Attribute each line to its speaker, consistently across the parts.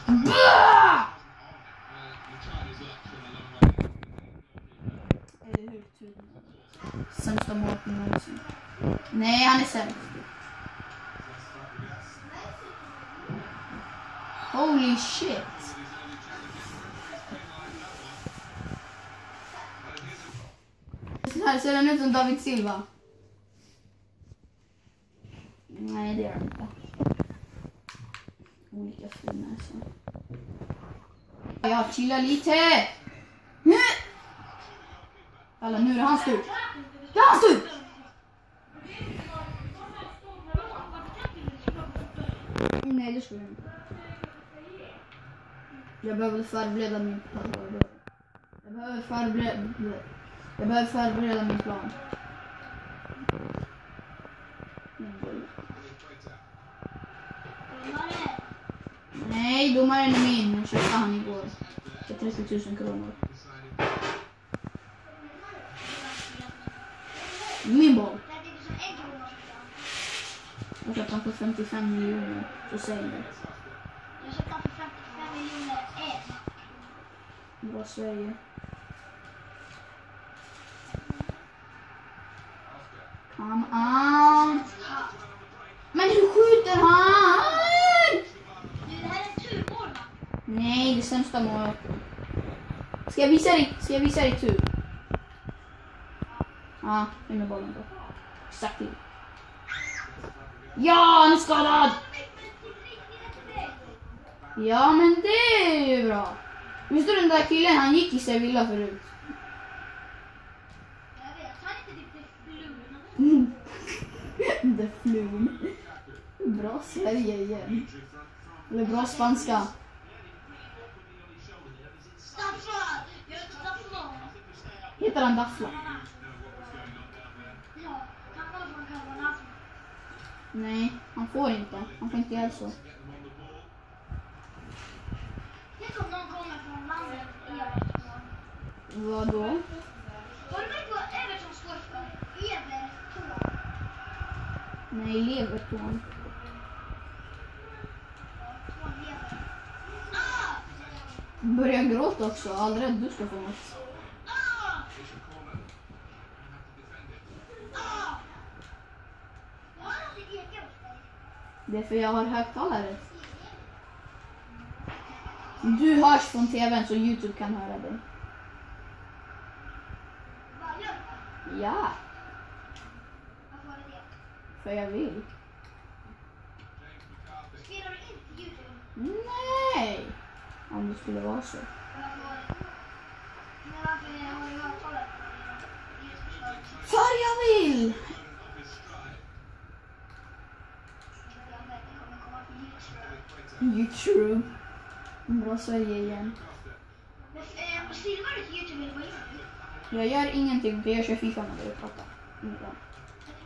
Speaker 1: Eller hur? Sämsta målet någonsin. Nej, han är sämst. Holy shit. Så här ser han ut som David Silva. Nej, det gör han inte. Olika finäser. Jag chillar lite. Alla, nu är det hans tur. Det är hans tur! Nej, det skulle jag inte. Jag behöver förbereda min plan. Jag behöver förbereda min plan. Nej, domaren är min. Jag köpte han igår. För 30 000 kronor. Min boll. Jag köpte han för 55 miljoner. Så säger det.
Speaker 2: Jag köpte han för 55 miljoner en.
Speaker 1: Bra Sverige. Come on. Men hur skjuter han?
Speaker 2: Det här är turboll.
Speaker 1: Nej, det sämsta målet. Ska jag visa dig tur? Ja, in med bollen då. Exakt. Ja, han är skadad! Ja, men det är ju bra. Visst du den där killen, han gick i Sevilla förut.
Speaker 2: Jag vet, han är inte typ
Speaker 1: The Flume. Bra Sverige igen. Eller bra spanska.
Speaker 2: Staffla! Jag är Staffla.
Speaker 1: Heter han Daffla?
Speaker 2: Ja, han var från Kalmarna.
Speaker 1: Nej, han får inte. Han får inte göra så.
Speaker 2: Jag tror någon kommer från landet i Everton.
Speaker 1: Vadå?
Speaker 2: Har du vet vad Everton står för? Everton.
Speaker 1: Nej, Leverton. Börjar gråta också. Aldrig att du ska få något. Det är för jag har högtalare. Du hörs från tvn så YouTube kan höra dig. Ja. För jag vill.
Speaker 2: Spelar du inte YouTube?
Speaker 1: Nej. Om det skulle vara så. För jag vill. YouTube. Bra Sverige igen.
Speaker 2: Streamar du till YouTube eller vad gör du?
Speaker 1: Jag gör ingenting, för jag kör FIFA när jag pratar.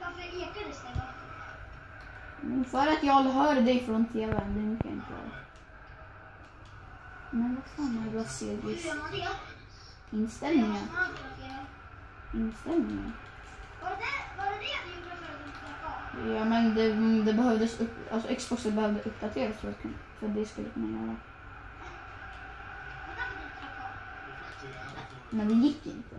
Speaker 2: Varför ekar det stämma?
Speaker 1: För att jag hör dig från tvn, det är mycket enklare. Men vad fan är det att se
Speaker 2: Hur
Speaker 1: just
Speaker 2: gör man det?
Speaker 1: inställningar? Inställningar?
Speaker 2: Var det det du gjorde för att du skulle ha?
Speaker 1: Ja, men det behövdes alltså Xboxen behövde uppdateras för att det skulle kunna göra. Men det gick inte.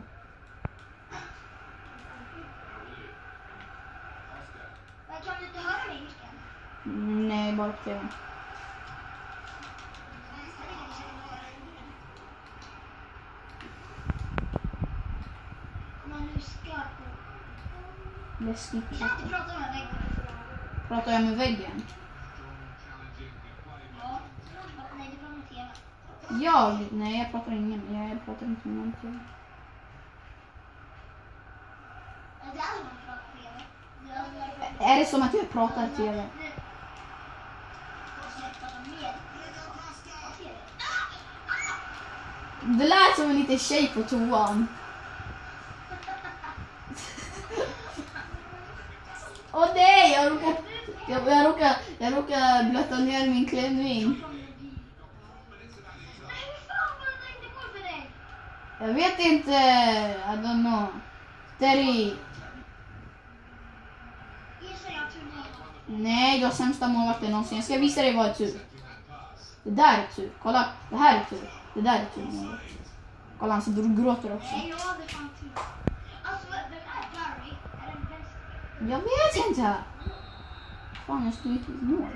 Speaker 2: Men kan du inte höra mig mycket?
Speaker 1: Nej, bara på tvn.
Speaker 2: Men nu ska jag
Speaker 1: Läskigt.
Speaker 2: kan inte prata med väggen.
Speaker 1: Pratar jag med väggen?
Speaker 2: Ja. Nej, du pratar med tv.
Speaker 1: Nej, jag pratar inte med någon tv.
Speaker 2: Det är man pratar på tv.
Speaker 1: Är det som att jag pratar i tv? Det lät som en liten tjej på toan. Åh nej, jag råkar blöta ner min klänning. Jag vet inte. I don't know. Terry. Nej, du har sämsta målvakten någonsin. Jag ska visa dig vad är tur. Det där är tur. Kolla, det här är tur. Det där är tur. Kolla, han sitter och gråter också.
Speaker 2: Nej, jag hade fan tur. Alltså, den här Gary är den bästa.
Speaker 1: Jag vet inte. Fan, jag står inte i mål.